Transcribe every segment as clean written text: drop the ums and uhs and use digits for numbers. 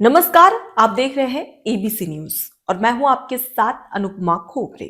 नमस्कार। आप देख रहे हैं एबीसी न्यूज और मैं हूं आपके साथ अनुपमा खोपरे।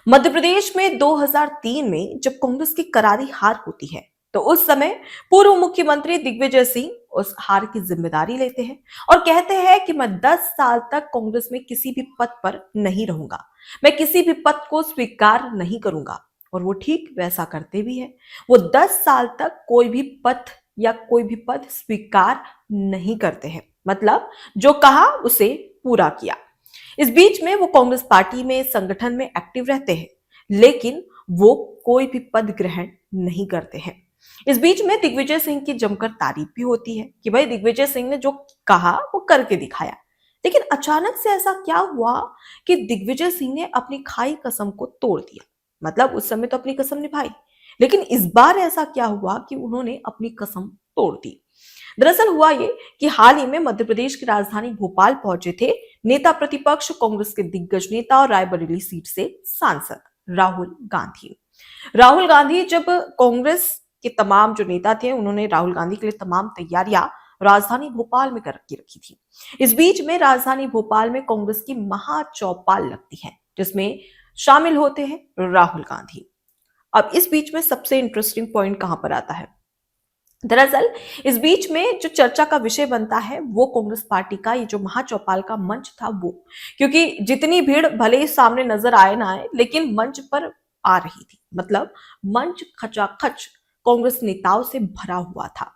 मध्य प्रदेश में 2003 में जब कांग्रेस की करारी हार होती है तो उस समय पूर्व मुख्यमंत्री दिग्विजय सिंह उस हार की जिम्मेदारी लेते हैं और कहते हैं कि मैं 10 साल तक कांग्रेस में किसी भी पद पर नहीं रहूंगा, मैं किसी भी पद को स्वीकार नहीं करूंगा। और वो ठीक वैसा करते भी है। वो 10 साल तक कोई भी पद या कोई भी पद स्वीकार नहीं करते हैं, मतलब जो कहा उसे पूरा किया। इस बीच में वो कांग्रेस पार्टी में संगठन में एक्टिव रहते हैं, लेकिन वो कोई भी पद ग्रहण नहीं करते हैं। इस बीच में दिग्विजय सिंह की जमकर तारीफ भी होती है कि भाई दिग्विजय सिंह ने जो कहा वो करके दिखाया। लेकिन अचानक से ऐसा क्या हुआ कि दिग्विजय सिंह ने अपनी खाई कसम को तोड़ दिया। मतलब उस समय तो अपनी कसम निभाई, लेकिन इस बार ऐसा क्या हुआ कि उन्होंने अपनी कसम तोड़ दी। दरअसल हुआ ये कि हाल ही में मध्य प्रदेश की राजधानी भोपाल पहुंचे थे नेता प्रतिपक्ष कांग्रेस के दिग्गज नेता और रायबरेली सीट से सांसद राहुल गांधी। राहुल गांधी जब कांग्रेस के तमाम जो नेता थे उन्होंने राहुल गांधी के लिए तमाम तैयारियां राजधानी भोपाल में करके रखी थी। इस बीच में राजधानी भोपाल में कांग्रेस की महाचौपाल लगती है जिसमें शामिल होते हैं राहुल गांधी। अब इस बीच में सबसे इंटरेस्टिंग पॉइंट कहां पर आता है। दरअसल इस बीच में जो चर्चा का विषय बनता है वो कांग्रेस पार्टी का ये जो महाचौपाल का मंच था वो, क्योंकि जितनी भीड़ भले ही सामने नजर आए ना आए लेकिन मंच पर आ रही थी। मतलब मंच खचाखच कांग्रेस नेताओं से भरा हुआ था।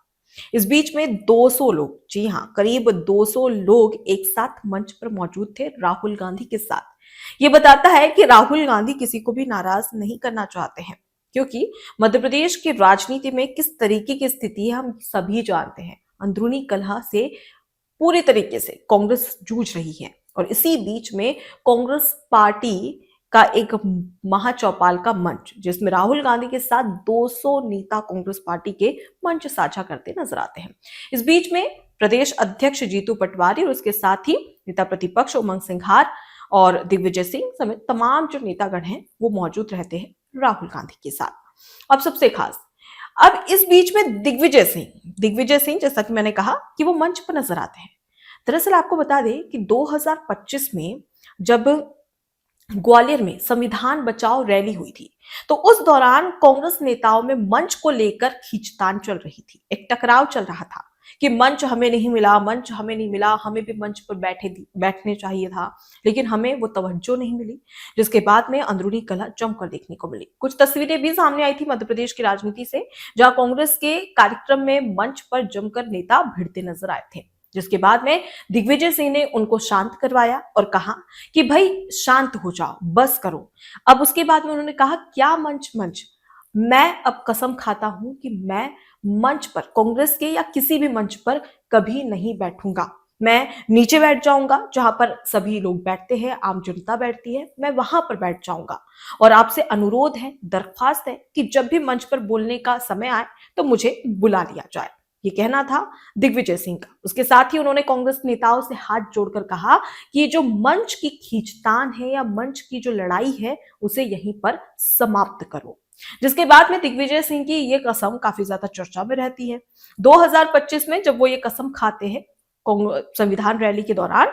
इस बीच में 200 लोग, जी हाँ करीब 200 लोग एक साथ मंच पर मौजूद थे राहुल गांधी के साथ। ये बताता है कि राहुल गांधी किसी को भी नाराज नहीं करना चाहते हैं, क्योंकि मध्य प्रदेश की राजनीति में किस तरीके की स्थिति है हम सभी जानते हैं। अंदरूनी कलह से पूरी तरीके से कांग्रेस जूझ रही है और इसी बीच में कांग्रेस पार्टी का एक महाचौपाल का मंच जिसमें राहुल गांधी के साथ 200 नेता कांग्रेस पार्टी के मंच साझा करते नजर आते हैं। इस बीच में प्रदेश अध्यक्ष जीतू पटवारी और उसके साथ ही नेता प्रतिपक्ष उमंग सिंघार और दिग्विजय सिंह समेत तमाम जो नेतागण हैं वो मौजूद रहते हैं राहुल गांधी के साथ। अब सबसे खास, अब इस बीच में दिग्विजय सिंह जैसा कि मैंने कहा कि वो मंच पर नजर आते हैं। दरअसल आपको बता दें कि 2025 में जब ग्वालियर में संविधान बचाओ रैली हुई थी तो उस दौरान कांग्रेस नेताओं में मंच को लेकर खींचतान चल रही थी, एक टकराव चल रहा था कि मंच हमें नहीं मिला, मंच हमें नहीं मिला, हमें भी मंच पर बैठने चाहिए था, लेकिन हमें वो तवज्जो नहीं मिली। जिसके बाद में अंदरूनी कलह जमकर देखने को मिली। कुछ तस्वीरें भी सामने आई थी मध्य प्रदेश की राजनीति से, जहां कांग्रेस के कार्यक्रम में मंच पर जमकर नेता भिड़ते नजर आए थे। जिसके बाद में दिग्विजय सिंह ने उनको शांत करवाया और कहा कि भाई शांत हो जाओ, बस करो। अब उसके बाद में उन्होंने कहा क्या मंच मंच, मैं अब कसम खाता हूं कि मैं मंच पर कांग्रेस के या किसी भी मंच पर कभी नहीं बैठूंगा। मैं नीचे बैठ जाऊंगा जहां पर सभी लोग बैठते हैं, आम जनता बैठती है, मैं वहां पर बैठ जाऊंगा। और आपसे अनुरोध है, दरख्वास्त है कि जब भी मंच पर बोलने का समय आए तो मुझे बुला लिया जाए। ये कहना था दिग्विजय सिंह का। उसके साथ ही उन्होंने कांग्रेस नेताओं से हाथ जोड़कर कहा कि ये जो मंच की खींचतान है या मंच की जो लड़ाई है उसे यहीं पर समाप्त करो। जिसके बाद में दिग्विजय सिंह की ये कसम काफी ज्यादा चर्चा में रहती है। 2025 में जब वो ये कसम खाते हैं संविधान रैली के दौरान,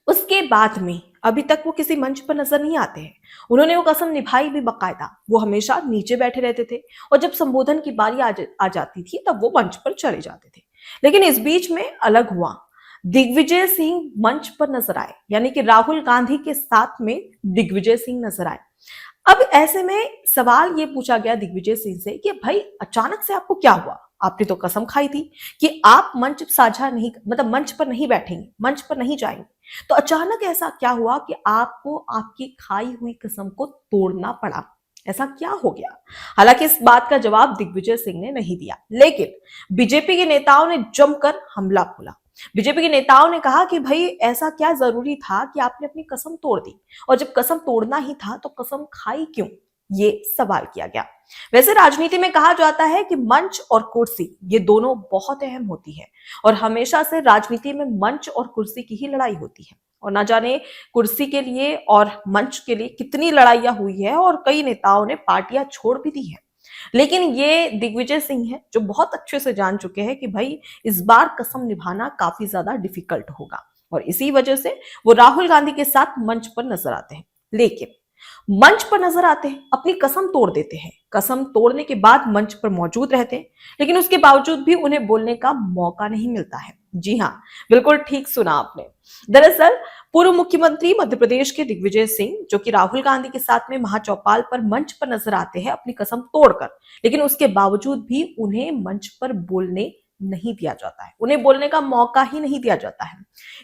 उसके बाद में अभी तक वो किसी मंच पर नजर नहीं आते हैं। उन्होंने वो कसम निभाई भी बकायदा, वो हमेशा नीचे बैठे रहते थे और जब संबोधन की बारी आ जाती थी तब वो मंच पर चले जाते थे। लेकिन इस बीच में अलग हुआ, दिग्विजय सिंह मंच पर नजर आए, यानी कि राहुल गांधी के साथ में दिग्विजय सिंह नजर आए। अब ऐसे में सवाल ये पूछा गया दिग्विजय सिंह से कि भाई अचानक से आपको क्या हुआ, आपने तो कसम खाई थी कि आप मंच साझा नहीं, मतलब मंच पर नहीं बैठेंगे, मंच पर नहीं जाएंगे, तो अचानक ऐसा क्या हुआ कि आपको आपकी खाई हुई कसम को तोड़ना पड़ा, ऐसा क्या हो गया। हालांकि इस बात का जवाब दिग्विजय सिंह ने नहीं दिया, लेकिन बीजेपी के नेताओं ने जमकर हमला बोला। बीजेपी के नेताओं ने कहा कि भाई ऐसा क्या जरूरी था कि आपने अपनी कसम तोड़ दी, और जब कसम तोड़ना ही था तो कसम खाई क्यों, ये सवाल किया गया। वैसे राजनीति में कहा जाता है कि मंच और कुर्सी ये दोनों बहुत अहम होती है और हमेशा से राजनीति में मंच और कुर्सी की ही लड़ाई होती है। और ना जाने कुर्सी के लिए और मंच के लिए कितनी लड़ाइयां हुई है और कई नेताओं ने पार्टियां छोड़ भी दी है। लेकिन ये दिग्विजय सिंह है जो बहुत अच्छे से जान चुके हैं कि भाई इस बार कसम निभाना काफी ज्यादा डिफिकल्ट होगा, और इसी वजह से वो राहुल गांधी के साथ मंच पर नजर आते हैं। लेकिन मंच पर नजर आते हैं, अपनी कसम तोड़ देते हैं, कसम तोड़ने के बाद मंच पर मौजूद रहते हैं, लेकिन उसके बावजूद भी उन्हें बोलने का मौका नहीं मिलता है। जी हाँ, बिल्कुल ठीक सुना आपने। दरअसल पूर्व मुख्यमंत्री मध्य प्रदेश के दिग्विजय सिंह, जो कि राहुल गांधी के साथ में महाचौपाल पर मंच पर नजर आते हैं अपनी कसम तोड़कर, लेकिन उसके बावजूद भी उन्हें मंच पर बोलने नहीं दिया जाता है, उन्हें बोलने का मौका ही नहीं दिया जाता है।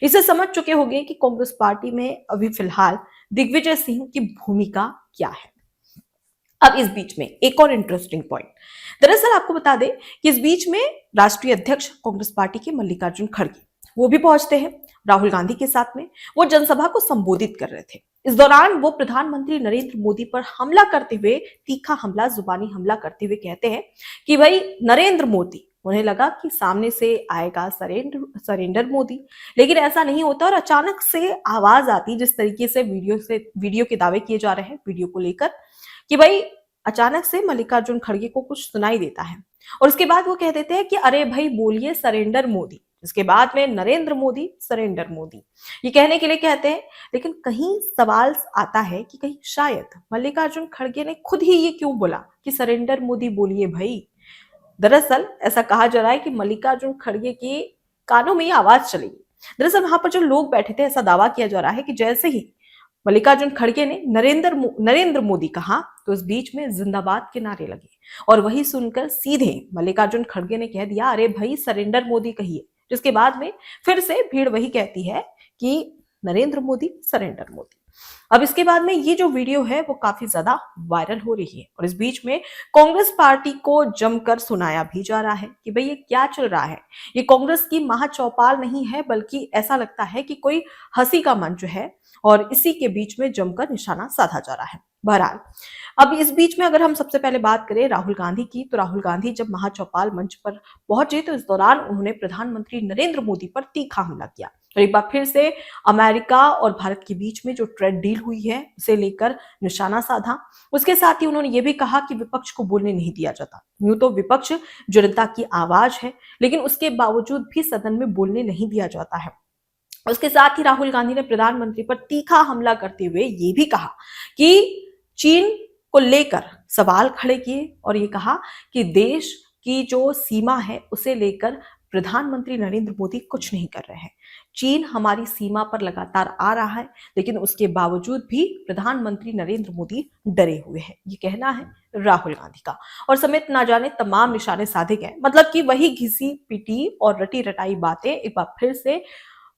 इसे समझ चुके होंगे कि कांग्रेस पार्टी में अभी फिलहाल दिग्विजय सिंह की भूमिका क्या है। अब इस बीच में एक और इंटरेस्टिंग पॉइंट, दरअसल आपको बता दें कि इस बीच में राष्ट्रीय अध्यक्ष कांग्रेस पार्टी के मल्लिकार्जुन खड़गे वो भी पहुंचते हैं राहुल गांधी के साथ में। वो जनसभा को संबोधित कर रहे थे। इस दौरान वो प्रधानमंत्री नरेंद्र मोदी पर हमला करते हुए, तीखा हमला, जुबानी हमला करते हुए कहते हैं कि भाई नरेंद्र मोदी, उन्हें लगा कि सामने से आएगा सरेंडर मोदी, लेकिन ऐसा नहीं होता और अचानक से आवाज आती, जिस तरीके से वीडियो के दावे किए जा रहे हैं वीडियो को लेकर, कि भाई अचानक से मल्लिकार्जुन खड़गे को कुछ सुनाई देता है और उसके बाद वो कह देते हैं कि अरे भाई बोलिए सरेंडर मोदी। इसके बाद में नरेंद्र मोदी, सरेंडर मोदी, ये कहने के लिए कहते हैं। लेकिन कहीं सवाल आता है कि कहीं शायद मल्लिकार्जुन खड़गे ने खुद ही ये क्यों बोला कि सरेंडर मोदी बोलिए भाई। दरअसल ऐसा कहा जा रहा है कि मल्लिकार्जुन खड़गे के कानों में ये आवाज चलेगी। दरअसल वहां पर जो लोग बैठे थे, ऐसा दावा किया जा रहा है कि जैसे ही मल्लिकार्जुन खड़गे ने नरेंद्र मोदी कहा, तो इस बीच में जिंदाबाद के नारे लगे और वही सुनकर सीधे मल्लिकार्जुन खड़गे ने कह दिया अरे भाई सरेंडर मोदी कहिए, जिसके बाद में फिर से भीड़ वही कहती है कि नरेंद्र मोदी, सरेंडर मोदी। अब इसके बाद में ये जो वीडियो है वो काफी ज्यादा वायरल हो रही है और इस बीच में कांग्रेस पार्टी को जमकर सुनाया भी जा रहा है कि भाई ये क्या चल रहा है, ये कांग्रेस की महाचौपाल नहीं है, बल्कि ऐसा लगता है कि कोई हंसी का मंच है और इसी के बीच में जमकर निशाना साधा जा रहा है। बहरहाल अब इस बीच में अगर हम सबसे पहले बात करें राहुल गांधी की, तो राहुल गांधी जब महाचौपाल मंच पर पहुंचे तो इस दौरान उन्होंने प्रधानमंत्री नरेंद्र मोदी पर तीखा हमला किया और एक बार फिर से अमेरिका और भारत के बीच में जो ट्रेड डील हुई है उसे लेकर निशाना साधा। उसके साथ ही उन्होंने ये भी कहा कि विपक्ष को बोलने नहीं दिया जाता। यूं तो विपक्ष जनता की आवाज है, लेकिन उसके बावजूद भी सदन में बोलने नहीं दिया जाता है। उसके साथ ही राहुल गांधी ने प्रधानमंत्री पर तीखा हमला करते हुए ये भी कहा कि चीन को लेकर सवाल खड़े किए और ये कहा कि देश की जो सीमा है उसे लेकर प्रधानमंत्री नरेंद्र मोदी कुछ नहीं कर रहे हैं। चीन हमारी सीमा पर लगातार आ रहा है, लेकिन उसके बावजूद भी प्रधानमंत्री नरेंद्र मोदी डरे हुए हैं, ये कहना है राहुल गांधी का। और समेत ना जाने तमाम निशाने साधे गए, मतलब कि वही घिसी पिटी और रटी रटाई बातें एक बार फिर से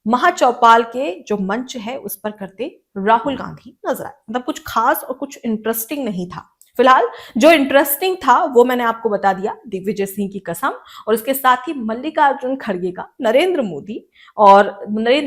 महाचौपाल के जो मंच है उस पर करते राहुल गांधी नजर आए। मतलब कुछ खास और कुछ इंटरेस्टिंग नहीं था। फिलहाल जो इंटरेस्टिंग था वो मैंने आपको बता दिया, दिग्विजय सिंह की कसम और उसके साथ ही मल्लिकार्जुन खड़गे का नरेंद्र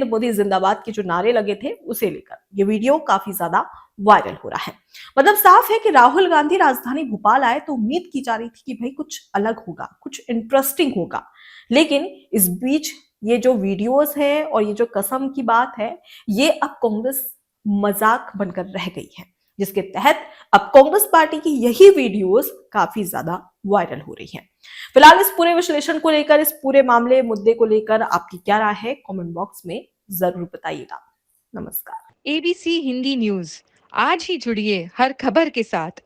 मोदी जिंदाबाद के जो नारे लगे थे उसे लेकर ये वीडियो काफी ज्यादा वायरल हो रहा है। मतलब साफ है कि राहुल गांधी राजधानी भोपाल आए तो उम्मीद की जा रही थी कि भाई कुछ अलग होगा, कुछ इंटरेस्टिंग होगा, लेकिन इस बीच ये जो वीडियोस है और ये जो कसम की बात है, ये अब कांग्रेस मजाक बनकर रह गई है, जिसके तहत अब कांग्रेस पार्टी की यही वीडियोस काफी ज्यादा वायरल हो रही है। फिलहाल इस पूरे विश्लेषण को लेकर, इस पूरे मामले मुद्दे को लेकर आपकी क्या राय है, कमेंट बॉक्स में जरूर बताइएगा। नमस्कार। एबीसी हिंदी न्यूज, आज ही जुड़िए हर खबर के साथ